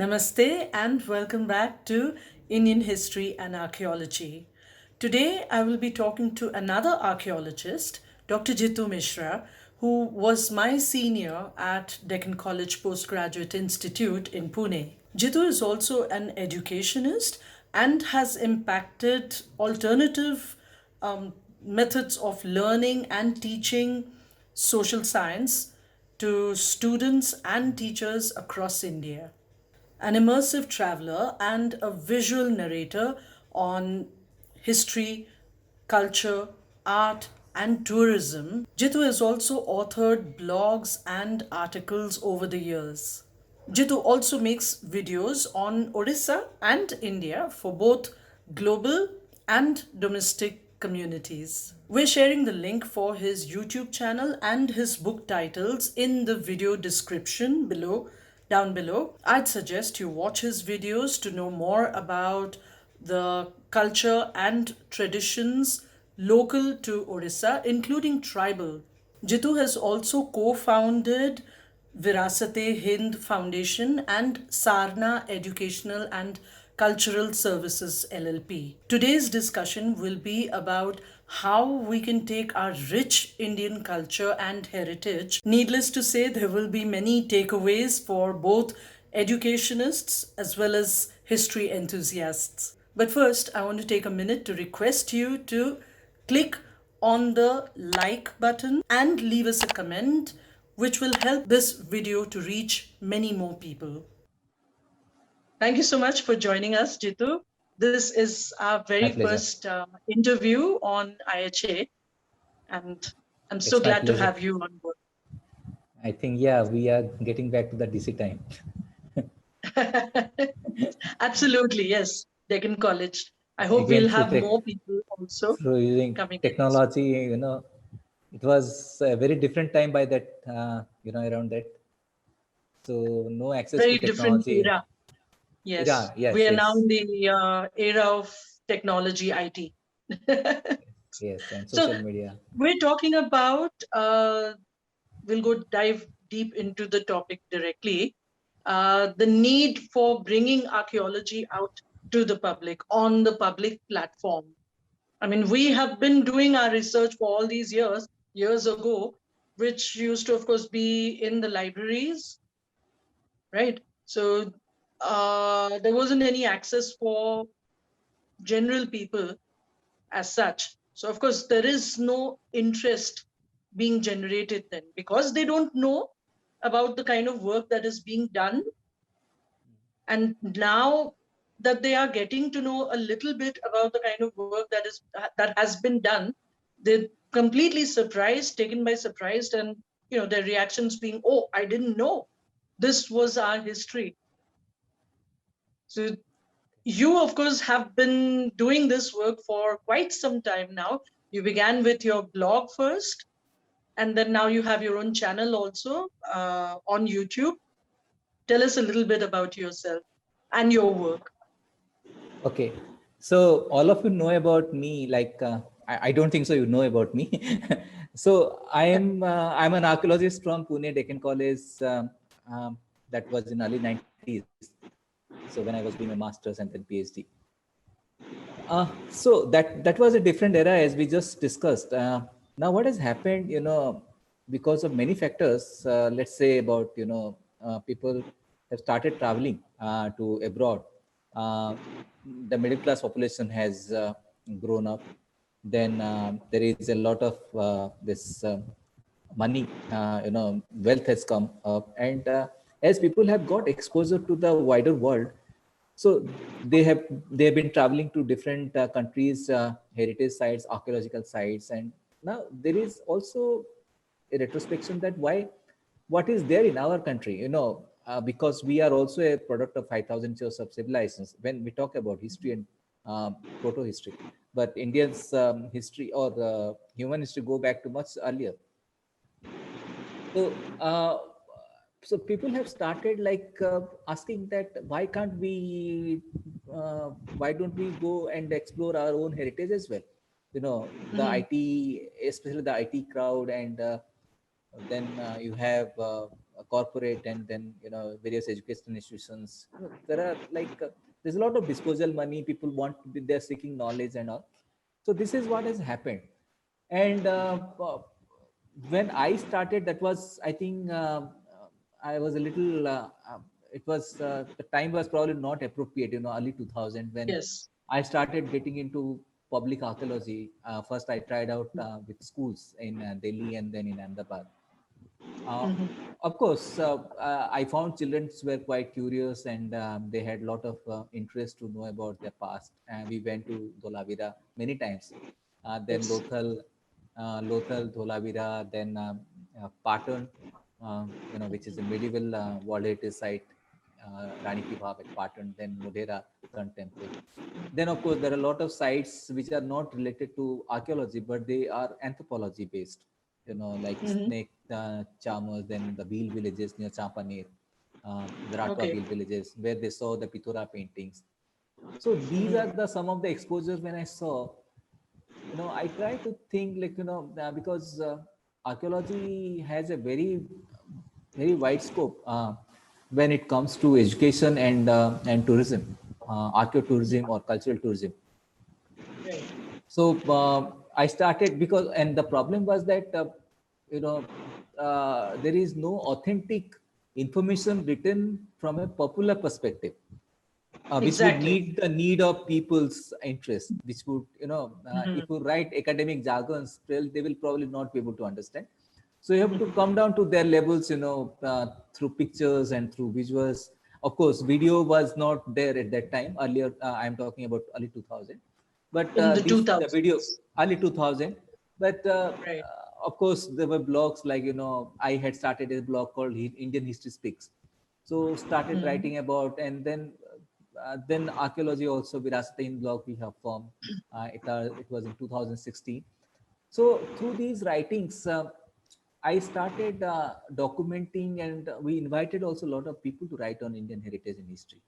Namaste and welcome back to Indian History and Archaeology. Today I will be talking to another archaeologist, Dr. Jitu Mishra, who was my senior at Deccan College Postgraduate Institute in Pune. Jitu is also an educationist and has impacted alternative methods of learning and teaching social science to students and teachers across India. An immersive traveler and a visual narrator on history, culture, art, and tourism, Jitu has also authored blogs and articles over the years. Jitu also makes videos on Odisha and India for both global and domestic communities. We're sharing the link for his YouTube channel and his book titles in the video description down below. I'd suggest you watch his videos to know more about the culture and traditions local to Odisha, including tribal. Jitu has also co-founded Virasate Hind Foundation and Sarna Educational and Cultural Services LLP. Today's discussion will be about how we can take our rich Indian culture and heritage. Needless to say, there will be many takeaways for both educationists as well as history enthusiasts. But first, I want to take a minute to request you to click on the like button and leave us a comment, which will help this video to reach many more people. Thank you so much for joining us, Jitu. This is our very My pleasure. first interview on IHA, and I'm so It's my glad to pleasure. have you on board. I think, yeah, we are getting back to the DC time. Absolutely, yes. Deccan College. I hope Again, we'll have more people also through using coming in. technology, it was a very different time by that, around that. So no access to Very different technology. era. Yes, Yeah, yes, we are now yes, in the era of technology, IT. yes, and So social media. we're talking about, we'll go dive deep into the topic directly, the need for bringing archaeology out to the public, on the public platform. I mean, we have been doing our research for all these years ago, which used to, of course, be in the libraries, right? So there wasn't any access for general people as such. So, of course, there is no interest being generated then because they don't know about the kind of work that is being done. And now that they are getting to know a little bit about the kind of work that has been done, they're completely surprised, taken by surprise, and their reactions being, "Oh, I didn't know this was our history." So you, of course, have been doing this work for quite some time now. You began with your blog first, and then now you have your own channel also on YouTube. Tell us a little bit about yourself and your work. Okay, so all of you know about me. Like, I don't think so. You know about me. So I'm an archaeologist from Pune Deccan College. That was in early 90s. So when I was doing my master's and then PhD. So that was a different era as we just discussed. Now what has happened, because of many factors, let's say about, people have started traveling to abroad. Uh, the middle class population has grown up. Then there is a lot of this money, wealth has come up. And as people have got exposure to the wider world, so they have been traveling to different countries, heritage sites, archaeological sites, and now there is also a retrospection that why what is there in our country, because we are also a product of 5,000 years of civilizations when we talk about history and proto history. But India's history or human history go back to much earlier. So, so people have started like asking that why don't we go and explore our own heritage as well? The Mhm. IT, especially the IT crowd, and then you have corporate and then various educational institutions. There are like there's a lot of disposal money. People want to be, they're seeking knowledge and all. So this is what has happened. And when I started, that was I think I was a little. It was the time was probably not appropriate. Early 2000 when Yes. I started getting into public archaeology. First, I tried out with schools in Delhi and then in Ahmedabad. Uh, of course, I found children were quite curious and they had a lot of interest to know about their past. And we went to Dholavira many times. Then Yes. Lothal, Dholavira, then Patan, which is a medieval World Heritage Site, Rani Ki Vav at Patan, then Modhera Sun Temple. Then, of course, there are a lot of sites which are not related to archaeology, but they are anthropology based. Like Snake Charmers, then the Bhil villages near Champaner, the Ratwa Okay. Bhil villages, where they saw the Pithora paintings. So these are the some of the exposures when I saw. I try to think like because archaeology has a very wide scope when it comes to education and tourism, archaeotourism or cultural tourism. Right. So I started because, and the problem was that you know there is no authentic information written from a popular perspective, which would Exactly. meet the need of people's interest, which would if you write academic jargons, well, they will probably not be able to understand. So you have to come down to their levels, through pictures and through visuals. Of course, video was not there at that time. Earlier, I'm talking about early 2000, but In the the video 2000s. early 2000. But Right. of course, there were blogs like I had started a blog called Indian History Speaks. So started writing about, and then archaeology also Virasatain blog we have formed. It was in 2016. So through these writings, I started documenting, and we invited also a lot of people to write on Indian heritage and history.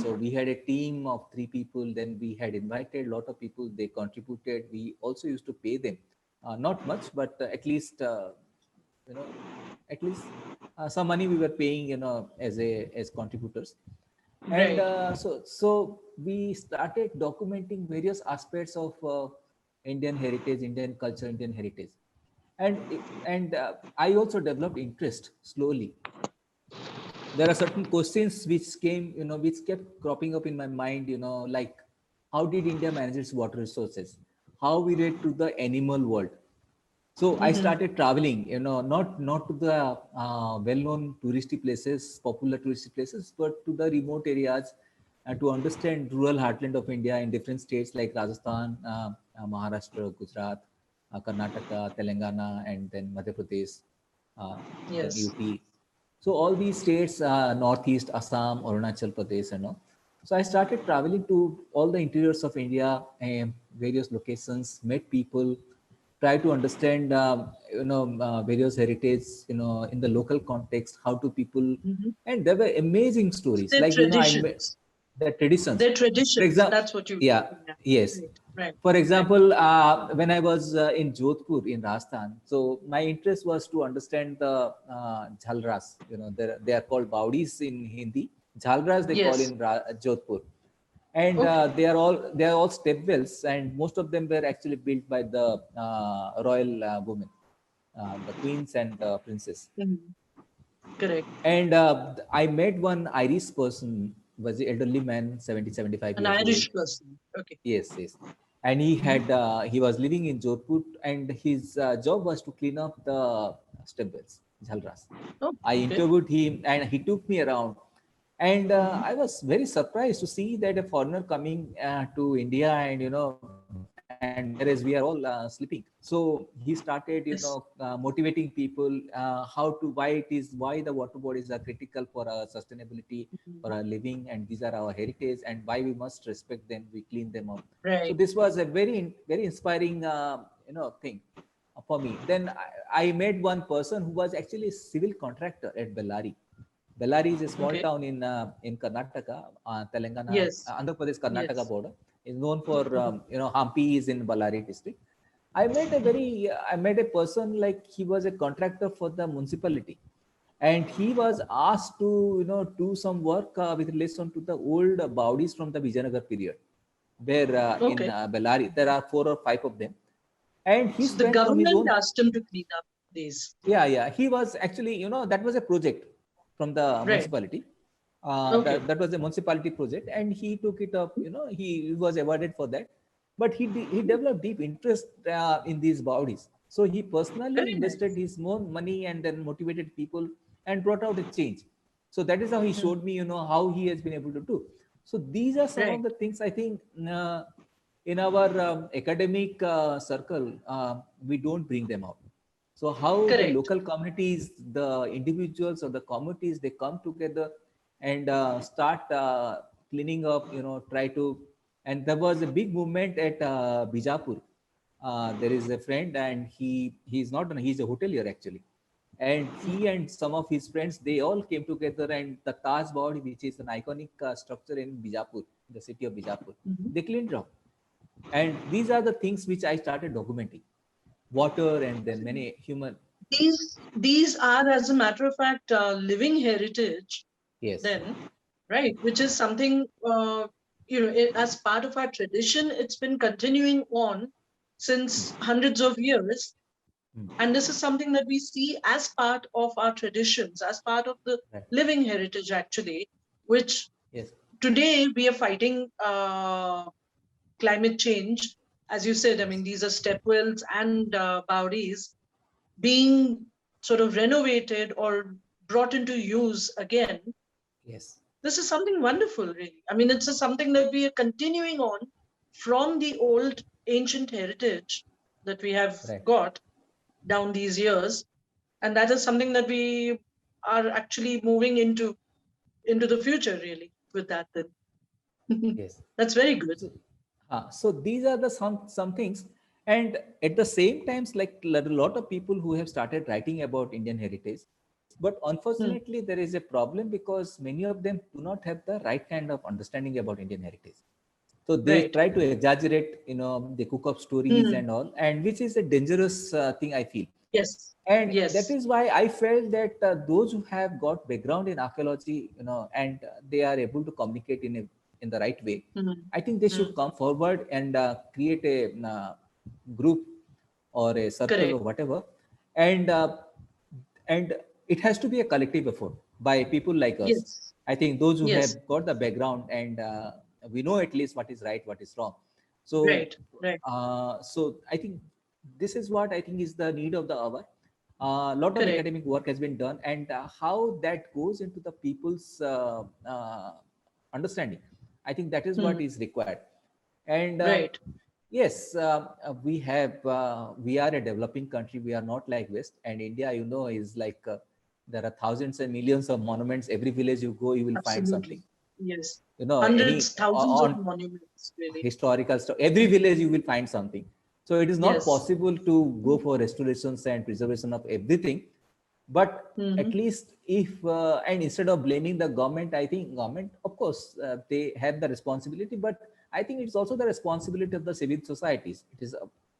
So we had a team of 3 people. Then we had invited a lot of people. They contributed. We also used to pay them, not much, but you know, at least some money we were paying, as contributors. And Right. so we started documenting various aspects of Indian heritage, Indian culture, Indian heritage, and I also developed interest slowly. There are certain questions which came, which kept cropping up in my mind, like how did India manage its water resources? How we relate to the animal world? So I started traveling, not to the well-known touristy places, popular touristy places, but to the remote areas and to understand rural heartland of India in different states like Rajasthan, Maharashtra, Gujarat, Karnataka, Telangana, and then Madhya Pradesh, then Yes. UP. So all these states, Northeast, Assam, Arunachal Pradesh, So I started traveling to all the interiors of India, various locations, met people, try to understand, various heritage, in the local context. How do people, and there were amazing stories. Their Like I met traditions. the traditions. Their For traditions. example, That's what you. yeah, Yeah. yes. Right. Right. For Right. example, when I was in Jodhpur in Rajasthan, so my interest was to understand the Jhalras. They are called Baudis in Hindi. Jhalras they call Yes. in Jodhpur, and Okay. they are all step wells, and most of them were actually built by the royal women, the queens and the princes. Mhm. Correct. And I met one Irish person, was an elderly man, 70, 75 An years old. Irish person. Okay. Yes, yes. And he was living in Jodhpur, and his job was to clean up the stepwells, Jhalras. Oh, I okay. interviewed him, and he took me around, and I was very surprised to see that a foreigner coming to India, and and whereas we are all sleeping. So he started, Yes. motivating people, why the water bodies are critical for our sustainability, for our living, and these are our heritage, and why we must respect them, we clean them up. So Right. this was a very inspiring thing for me. Then I met one person who was actually a civil contractor at Bellary. Bellary is a small Okay. town in Karnataka, Telangana, Yes. Andhra Pradesh, Karnataka Yes. border. Is known for Hampi is in Bellary district. I met a person like he was a contractor for the municipality. and he was asked to do some work with relation to the old bodies from the Vijayanagar period, where in Okay. Bellary there are 4 or 5 of them, and he So the spent from his government own. asked him to clean up these. Yeah, he was actually, that was a project from the Right. municipality. Okay. That was a municipality project, and he took it up. He was awarded for that. But he developed deep interest in these bodies. So he personally Very invested nice. his own money and then motivated people and brought out a change. So that is how he Hmm. showed me, how he has been able to do. So these are some of Right. the things I think in our academic circle we don't bring them out. So how the Correct. local communities, the individuals or the communities, they come together and start cleaning up, try to. And there was a big movement at Bijapur. There is a friend, and he's not he's a hotelier actually, and Hmm. he and some of his friends, they all came together, and the Taj body, which is an iconic structure in Bijapur, the city of Bijapur, Mhm. they cleaned it up. And these are the things which I started documenting: water, and then many human. These are, as a matter of fact, living heritage. Yes. Then, right, which is something as part of our tradition. It's been continuing on since hundreds of years, Mm. and this is something that we see as part of our traditions, as part of the Right. living heritage, actually, which Yes. today we are fighting climate change. As you said, I Yes. mean, these are stepwells and bowries being sort of renovated or brought into use again. Yes. This is something wonderful, really. I mean, it's something that we are continuing on from the old ancient heritage that we have Right. got down these years, and that is something that we are actually moving into the future, really, with that. Then Yes. that's very good. So these are the some things, and at the same times, like a lot of people who have started writing about Indian heritage, but Hmm. unfortunately there is a problem because many of them do not have the right kind of understanding about Indian heritage. So they Right. try to exaggerate, they cook up stories Hmm. and all, and which is a dangerous thing, I feel. Yes. And that Yes. is why I felt that those who have got background in archaeology, and they are able to communicate in the right way, Hmm. I think they Hmm. should come forward and create a group or a circle or Correct. whatever. And uh, and it has to be a collective effort by people like us. Yes. I think those who have Yes. got the background, and we know at least what is right, what is wrong. So Right. Right. I think this is what I think is the need of the hour. A lot of Correct. academic work has been done, and how that goes into the people's understanding, I think that is what Hmm. is required. And Right. yes, we are a developing country. We are not like West. And India, is like there are thousands and millions of monuments. Every village you go, you will find something. Absolutely. Yes. Any Hundreds, thousands of on monuments, really. historical stuff. Every village you will find something. So it is not Yes. possible to go for restorations and preservation of everything. But Hmm. at least if and instead of blaming the government, I think government, of course, they have the responsibility, but I think it's also the responsibility of the civil societies. It is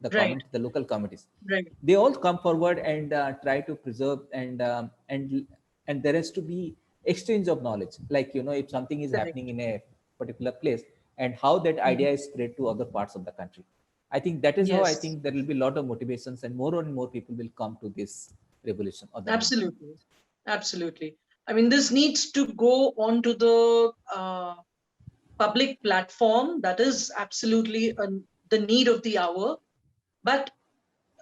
the Right. community, the local communities. Right. They all come forward and try to preserve, and there has to be exchange of knowledge. Like, if something is happening Correct. in a particular place, and how that Hmm. idea is spread to other parts of the country. I think that is how I Yes. think there will be a lot of motivations, and more people will come to this revolution or the movement. Absolutely. Absolutely. I mean, this needs to go onto the public platform. That is absolutely the need of the hour. But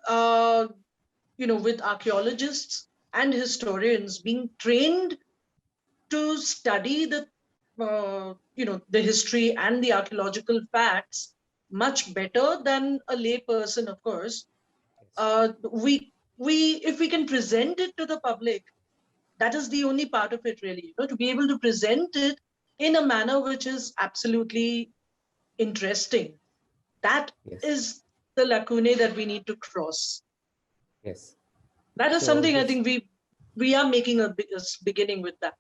uh, with archaeologists and historians being trained to study the history and the archaeological facts much better than a lay person, of course. Yes. We If we can present it to the public, that is the only part of it, really, to be able to present it in a manner which is absolutely interesting. That Yes. is the lacunae that we need to cross. Yes. That is So something I this. think we are making a beginning with that.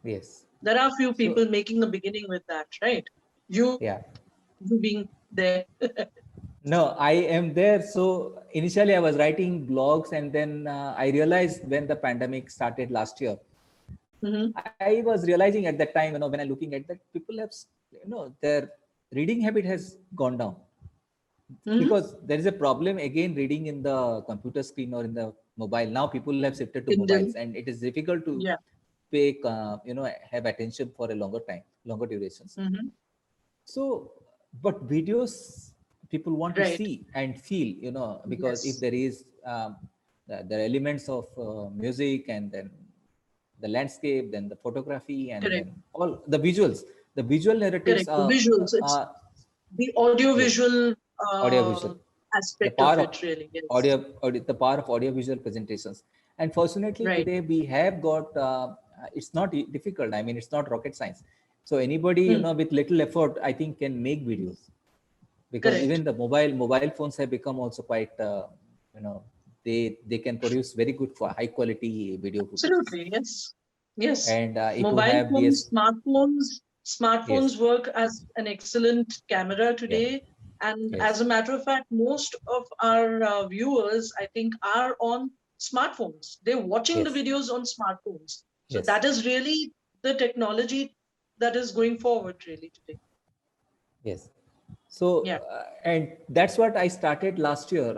Yes. There are few So people making a beginning with that, right? You yeah. you being there. No, I am there. So initially I was writing blogs, and then I realized when the pandemic started last year, Mm-hmm. I was realizing at that time, when I looking at that, people have, their reading habit has gone down, Mm-hmm. because there is a problem again reading in the computer screen or in the mobile. Now people have shifted to mobiles, Kindle. and it is difficult to Yeah. pay, have attention for a longer time, longer durations. Mm-hmm. So, but videos people want to Right. see and feel, because if Yes. there is the elements of music, and then the landscape, then the photography, and Correct. then all the visual narratives Correct. The are, visuals. It's the yes, audiovisual audio visual, the aspect power of of it, really. Yes. the power of audio visual presentations. And fortunately Right. today we have got, it's not difficult, I mean, it's not rocket science. So anybody, Mm. with little effort, I think, can make videos, because even Correct. the mobile phones have become also quite, you know they can produce very good for high quality video footages. Absolutely. Yes. Yes. And if you Mobile have phones, this, smartphones yes, work as an excellent camera yeah, today. And as yes, a matter of fact, most of our viewers, I think, are on smartphones. They're watching the yes, videos on smartphones. So yes, that is really the technology that is going forward, really, today. yes. So, Yeah. and that's what I started last year.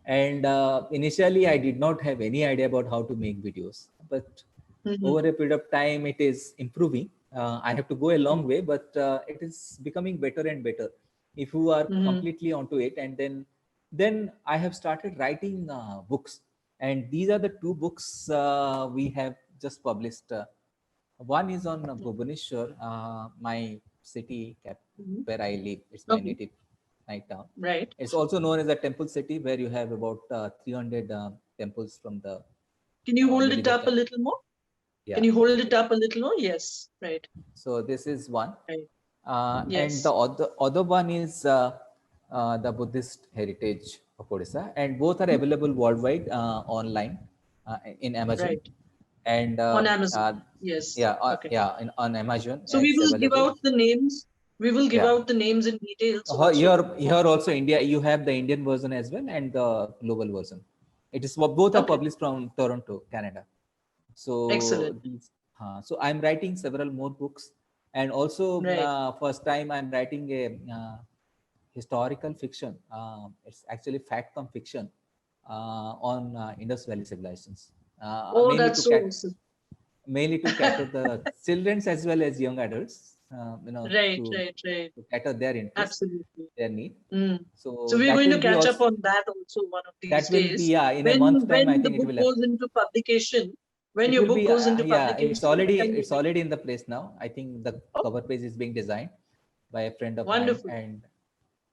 And initially, I did not have any idea about how to make videos. But Mm-hmm. over a period of time, it is improving. I have to go a long way, but it is becoming better and better. If you are Mm-hmm. completely onto it, and then I have started writing books, and these are the two books we have just published. One is on Bhubaneswar, my city Mm-hmm. where I live. It's my Okay. native night town. Right. It's also known as a temple city, where you have about 300 temples from the Can you hold it medieval up a time. little more? Can Yeah. you hold it up a little more? Yes. Right. So this is one. Right. And the Yes. other one is the Buddhist heritage of Odisha. And both are Mhm. available worldwide online in Amazon. Right. And On Amazon. Yes. Okay. yeah, on Amazon, So we it's will give available. out the names. We will give Yeah. out the names and details also. Here also India, you have the Indian version as well, and the global version. It is both are Okay. published from Toronto, Canada. So Excellent. so I'm writing several more books, and also Right. first time I'm writing a historical fiction. It's actually fact come fiction on Indus Valley civilizations, Oh, that's so awesome. mainly to cater the childrens as well as young adults, Right. Right. Right. to cater their interest, Absolutely. their need. Mm. So So we're that going to will be catch up also, on that also one of these that will be, days. yeah, in a month time. I When the think it book will goes into publication, when it your will book be goes into yeah, publication, can we it's wait? already in the place now. I think the Oh, cover page is being designed by a friend of mine, wonderful. and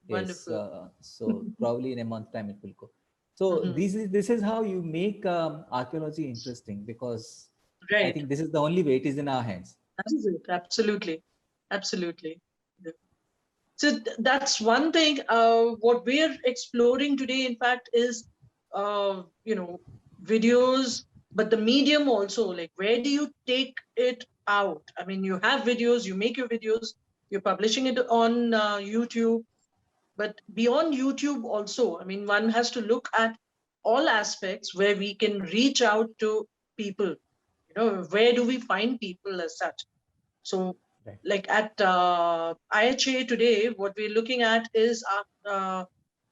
yes, Wonderful. so probably in a month time it will go. So Mhm. this is how you make archaeology interesting, because I Right. think this is the only way. It is in our hands. That is it. Absolutely. Absolutely. Yeah. So that's one thing. What we're exploring today, in fact, is videos, but the medium also. Like, where do you take it out? I mean, you have videos, you make your videos, you're publishing it on YouTube, but beyond YouTube also. I mean, one has to look at all aspects where we can reach out to people. Where do we find people as such? So, Right. like at IHA today, what we're looking at is our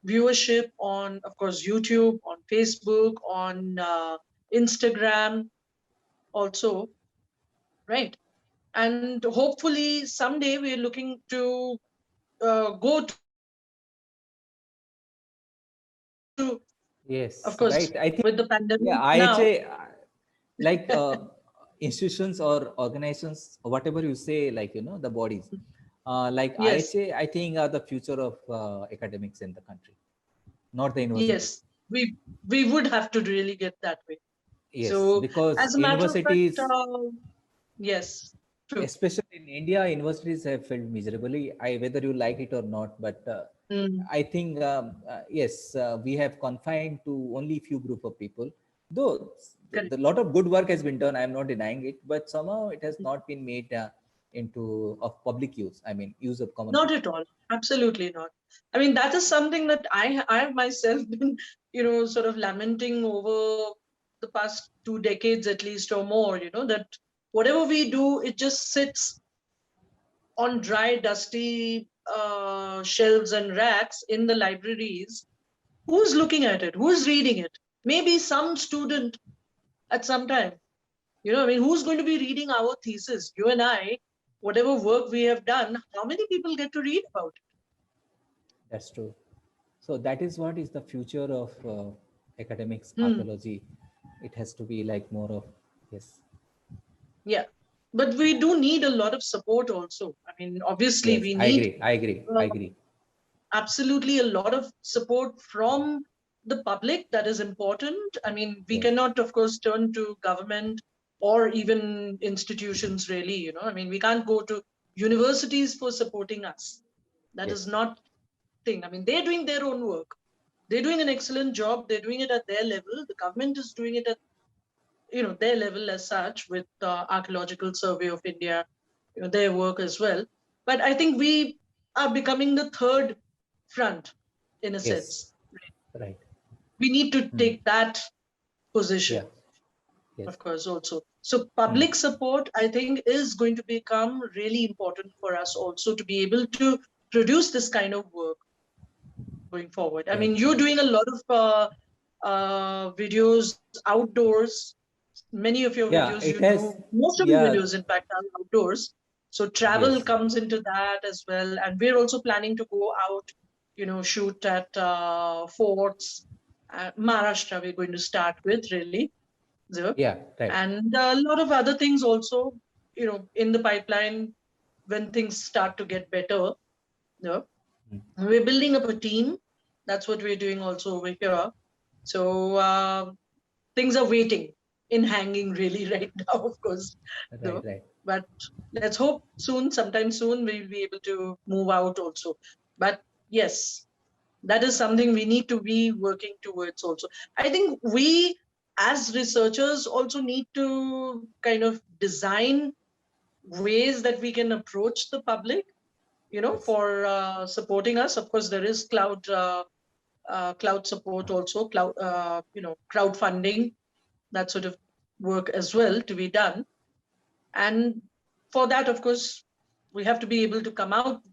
viewership on, of course, YouTube, on Facebook, on Instagram also, right? And hopefully someday we're looking to go to, of course, Yes, with the right. I think, pandemic yeah, now. IHA, like institutions or organizations, or whatever you say, like, the bodies, like Yes, IHA, I think are the future of academics in the country, not the yes, universities. we would have to really get that way. Yes, So, because as a matter of fact, universities, yes, true. especially in India, universities have failed miserably. Whether you like it or not, but Mm, I think, yes, we have confined to only few group of people. Though correct. the lot of good work has been done, I am not denying it, but somehow it has not been made into of public use. I mean, use of common Not people. at all. Absolutely not. I mean, that is something that I have myself been, sort of lamenting over the past 2 decades at least or more, that whatever we do, it just sits on dry, dusty shelves and racks in the libraries. Who's looking at it? Who's reading it? Maybe some student at some time. I mean, who's going to be reading our thesis? You and I, whatever work we have done, how many people get to read about it? That's true. So that is what is the future of academics, Hmm. archaeology. It has to be like more of, yes, Yeah. But we do need a lot of support also. I mean, obviously, yes, we I need agree, I agree, I agree. absolutely a lot of support from the public. That is important. I mean, we Yes, cannot, of course, turn to government or even institutions, really. I mean, we can't go to universities for supporting us. That is yes, not thing. I mean, they're doing their own work. They're doing an excellent job. They're doing it at their level. The government is doing it at their level as such with Archaeological Survey of India, their work as well. But I think we are becoming the third front in a yes, sense. right. We need to Hmm. take that Yeah, position, yes. of course, also. So Hmm. public support, I think, is going to become really important for us also to be able to produce this kind of work going forward. I Right, mean, you're right. doing a lot of videos outdoors. Many of your Yeah, videos, it has, most of your yeah, videos, in fact, are outdoors. So travel yes, comes into that as well. And we're also planning to go out, shoot at forts. Maharashtra, we're going to start with, really. There. yeah, right. And a lot of other things also, in the pipeline when things start to get better. Yeah. Hmm. We're building up a team. That's what we're doing also over here. So things are waiting in hanging really right now, of course, Right, though. right. But let's hope soon, sometime soon, we'll be able to move out also. But yes, that is something we need to be working towards also. I think we as researchers also need to kind of design ways that we can approach the public, Yes. for supporting us. Of course, there is cloud support also, crowdfunding, that sort of work as well to be done. And for that, of course, we have to be able to come up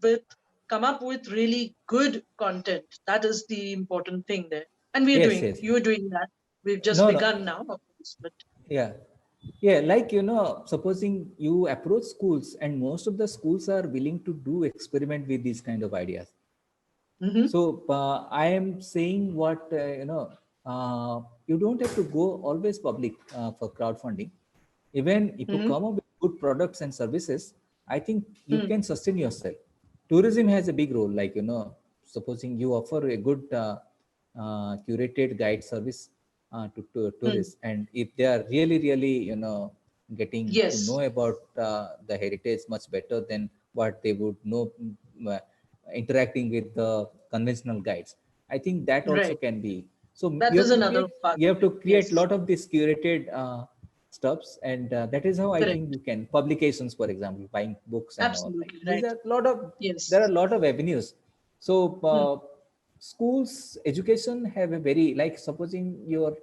with really good content. That is the important thing there. And Yes, yes. you're doing that. We've just No, no. begun now, of course, but Yeah. Yeah, like, supposing you approach schools and most of the schools are willing to do experiment with these kind of ideas. mm-hmm, So I am saying what, you don't have to go always public for crowdfunding. Even if you mm-hmm, come up with good products and services, I think you mm, can sustain yourself. Tourism has a big role, like, supposing you offer a good curated guide service to mm. tourists, and if they are really, really, getting to know Yes, about the heritage much better than what they would know, interacting with the conventional guides, I think that also right. can be. So That is another part you of have it. to create a Yes, lot of these curated stuffs, and that is how I correct. think you can publications, for example, buying books and all, like Absolutely these right. are a lot of, there are Yes. a lot of avenues. So Mm, schools education have a very, like, supposing your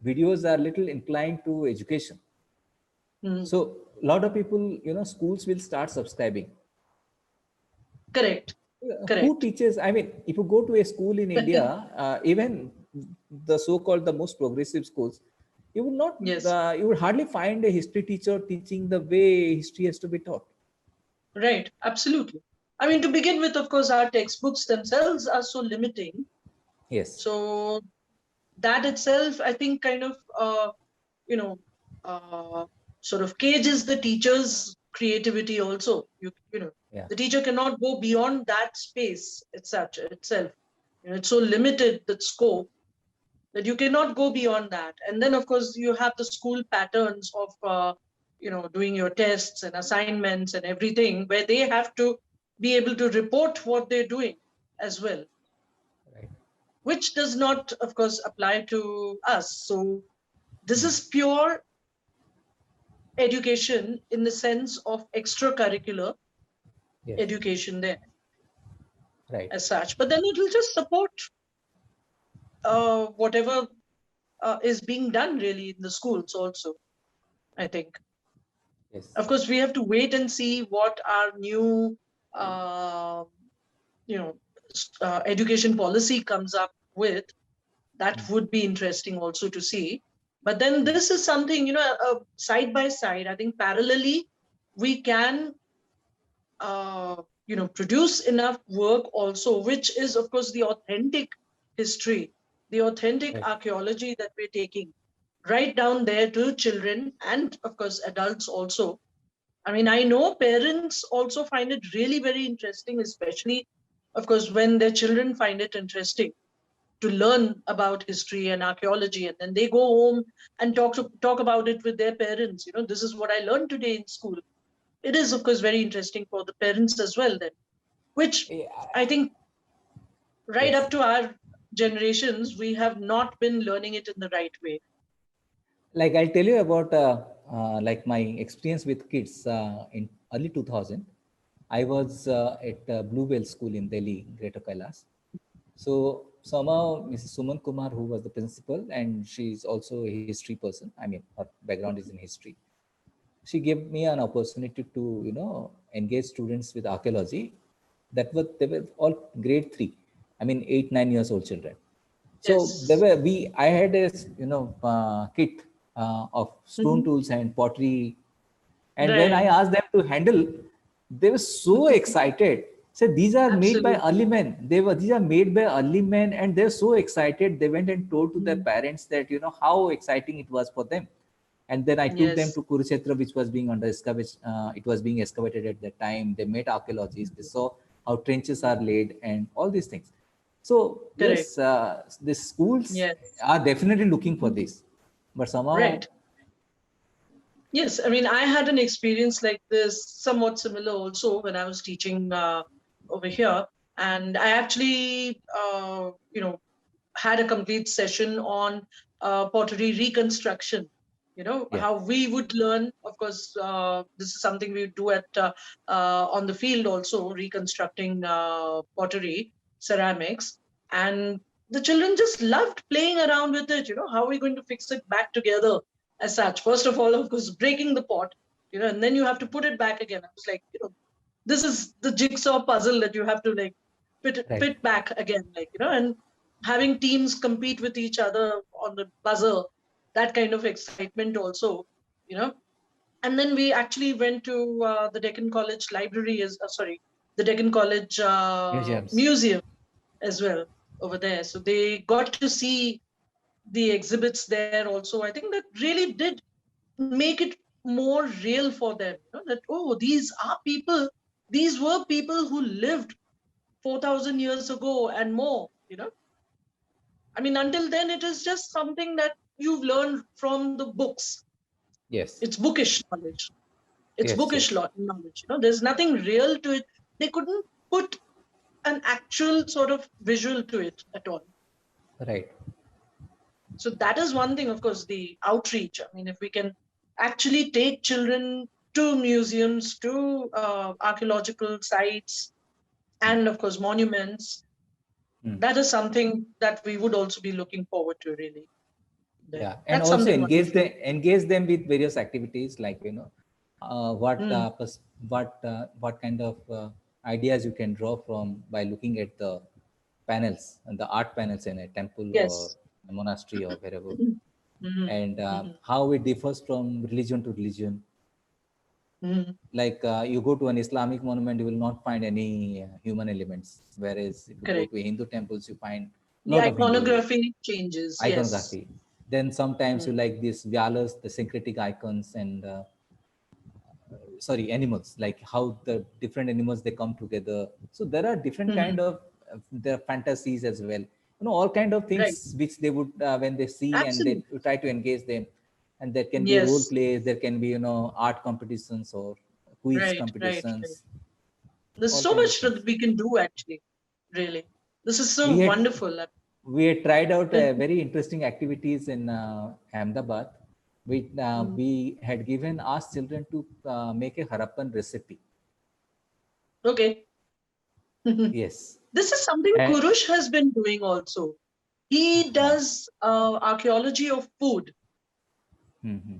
videos are little inclined to education, mm. so a lot of people, schools will start subscribing. Correct. Who Correct. teaches? I mean, if you go to a school in India, even the so-called the most progressive schools, you would not, Yes. you would hardly find a history teacher teaching the way history has to be taught. Right. Absolutely. I mean, to begin with, of course, our textbooks themselves are so limiting. Yes. So that itself, I think, kind of, you know, uh, sort of cages the teacher's creativity also. Yeah. The teacher cannot go beyond that space itself. It's so limited, that scope, that you cannot go beyond that. And then, of course, you have the school patterns of, doing your tests and assignments and everything, where they have to be able to report what they're doing as well, Right. which does not, of course, apply to us. So this Hmm. is pure education in the sense of extracurricular Yes. education there Right. as such, but then it will just support whatever is being done really in the schools also, I think. Yes. Of course, we have to wait and see what our new, uh, education policy comes up with. That Mm. would be interesting also to see. But then Mm. this is something, side by side, I think parallelly, we can, produce enough work also, which is, of course, the authentic history, the authentic Right. archaeology that we're taking right down there to children and, of course, adults also. I mean, I know parents also find it really very interesting, especially, of course, when their children find it interesting to learn about history and archaeology, and then they go home and talk about it with their parents. This is what I learned today in school. It is, of course, very interesting for the parents as well, then, which Yeah. I think right Yes. up to our generations, we have not been learning it in the right way. Like I'll tell you about like my experience with kids in early 2000. I was at Bluebell School in Delhi, Greater Kailas. So somehow Mrs. Suman Kumar, who was the principal, and she's also a history person. I mean, her background is in history. She gave me an opportunity to, engage students with archaeology. That was they were all grade three. I mean, 8, 9 years old children. So there Yes. were I had a kit of stone Hmm. tools and pottery, and when I Right. asked them to handle, they were so excited. Said these are made by Absolutely. early men. These are made by early men, and they're so excited. They went and told to their Mm. parents that how exciting it was for them. And then I took them Yes. to Kurukshetra, which was being under excavation. It was being excavated at that time. They met archaeologists. They saw how trenches are laid and all these things. So Correct. yes, the schools Yes. are definitely looking for this, but somehow Right. Yes, I mean, I had an experience like this, somewhat similar also when I was teaching over here. And I actually, had a complete session on pottery reconstruction. yeah, How we would learn. Of course, this is something we do at on the field also, reconstructing pottery, ceramics, and the children just loved playing around with it. How are we going to fix it back together as such? First of all, of course, breaking the pot, and then you have to put it back again. I was like, this is the jigsaw puzzle that you have to like right. fit back again, like and having teams compete with each other on the buzzer, that kind of excitement also, you know. And then we actually went to the Deccan College library, the Deccan College Museums. museum as well over there. So they got to see the exhibits there also. I think that really did make it more real for them, that, oh, these were people who lived 4,000 years ago and more, I mean, until then, it is just something that you've learned from the books. Yes, It's bookish knowledge. It's yes, bookish yes, knowledge. There's nothing real to it. They couldn't put an actual sort of visual to it at all. right. So that is one thing, of course, the outreach. I mean, if we can actually take children to museums, to archaeological sites, Mm. and of course, monuments, Mm. that is something that we would also be looking forward to, really. Then Yeah, and that's also something wonderful. engage them with various activities like Mm. what kind of ideas you can draw from by looking at the panels and the art panels in a temple or Yes. a monastery or wherever, Mhm. and Mhm. how it differs from religion to religion. Mhm. Like you go to an Islamic monument, you will not find any human elements, whereas if you go Correct. to Hindu temples, you find a The lot of Hindu iconography changes. Yes. iconography. Then sometimes you Mm. like these vyalas, the syncretic icons, and sorry, animals, like how the different animals they come together. So there are different Mhm. kind of there are fantasies as well. All kind of Right. things which they would when they see and they Absolutely. try to engage them, and there can be role Yes. plays, there can be art competitions or quiz Right. Right. Right. competitions, There's all so kind of much that things. we can do actually. Really. This is so We had wonderful. we had tried out Then- very interesting activities in Ahmedabad. we had given asked children to make a Harappan recipe. Okay. Yes. This is something And, Kurush has been doing also. He does archaeology of food, Kurush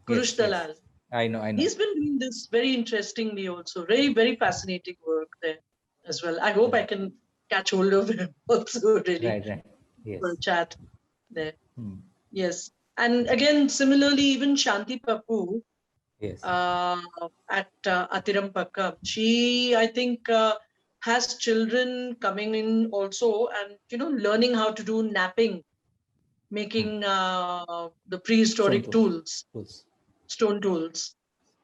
yes, yes. Dalal. I know, I know. He's been doing this very interestingly also. Very, very fascinating work there as well. I hope I Right, can catch hold of him also really right, right. for a Yes. chat there. Yes. And again, similarly, even Shanti Papu Yes. uh, at Atirampakkam, she, I think, has children coming in also and, learning how to do napping, making the Stone prehistoric tool. tools, Tools. stone tools,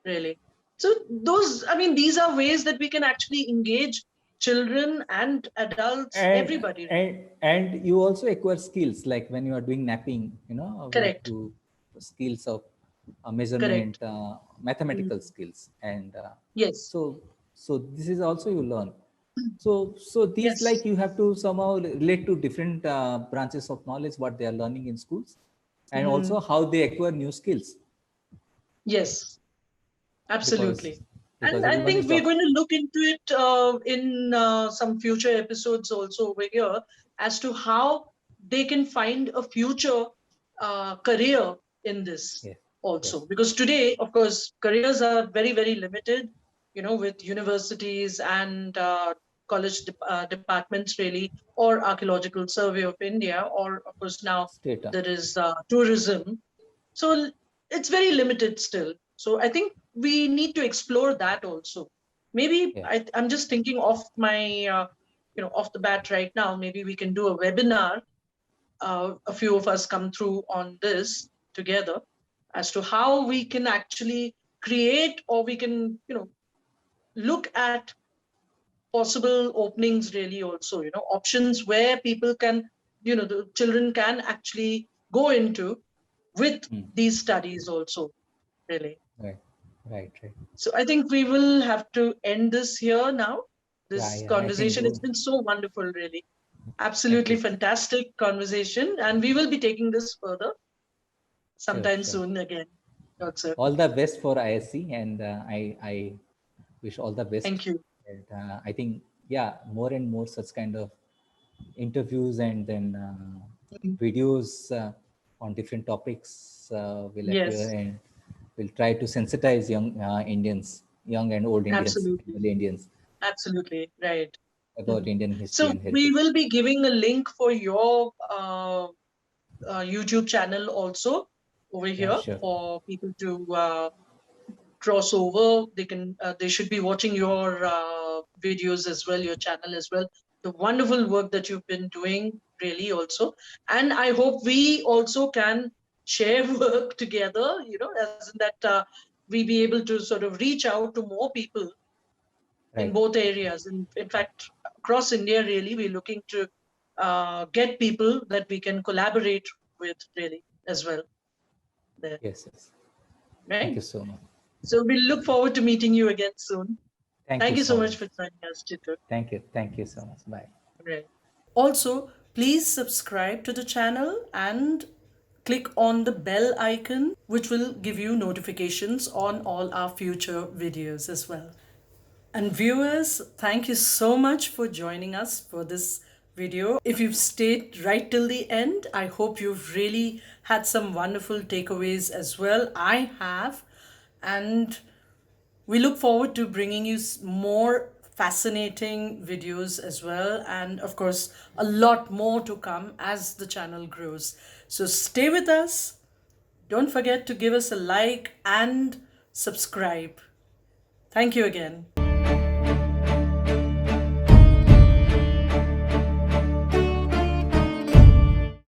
really. So those, I mean, these are ways that we can actually engage children and adults, and everybody. and you also acquire skills like when you are doing mapping, we have Correct, to skills of measurement, correct. mathematical Mhm. skills, and Yes, so so this is also you learn. So these, yes. like, you have to somehow relate to different branches of knowledge what they are learning in schools, and Mhm. also how they acquire new skills, Yes, because absolutely. And I everyone is think we're talk. going to look into it in some future episodes also over here as to how they can find a future career in this Yes, also. yes, Because today, of course, careers are very, very limited, with universities and departments really, or Archaeological Survey of India, or of course now straight on. there is tourism. So it's very limited still. So I think we need to explore that also. Maybe Yeah, I'm just thinking off my, off the bat right now. Maybe we can do a webinar. A few of us come through on this together as to how we can actually create, or we can, look at possible openings really also, options where people can, the children can actually go into with these studies also, really. right, right, right. So I think we will have to end this here now. Yeah, This yeah, I think conversation, it's you. been so wonderful, really. Thank Absolutely you. fantastic conversation. And we will be taking this further Sure, sometime sure. soon again. Also, All the best for ISC, and I wish all the best. thank you. And I think, yeah, more and more such kind of interviews and then Mhm. videos on different topics will appear, Yes, and we'll try to sensitize young Indians, young and old Indians, absolutely. Malay Indians, Absolutely. Right. about Mhm. Indian history So and we heritage. will be giving a link for your YouTube channel also over Yeah, here sure. for people to crossover. They should be watching your videos as well, your channel as well. The wonderful work that you've been doing, really also. And I hope we also can share work together, as in that we be able to sort of reach out to more people in Right. both areas. In fact, across India, really, we're looking to get people that we can collaborate with, really, as well. There, Yes, yes. Thank right? you so much. So we look forward to meeting you again soon. Thank you Thank you so so much much. for joining us, Jitu. Thank you. Thank you so much. Bye. Right. Also, please subscribe to the channel and click on the bell icon, which will give you notifications on all our future videos as well. And viewers, thank you so much for joining us for this video. If you've stayed right till the end, I hope you've really had some wonderful takeaways as well. I have. And we look forward to bringing you more fascinating videos as well. And of course, a lot more to come as the channel grows. So stay with us. Don't forget to give us a like and subscribe. Thank you again.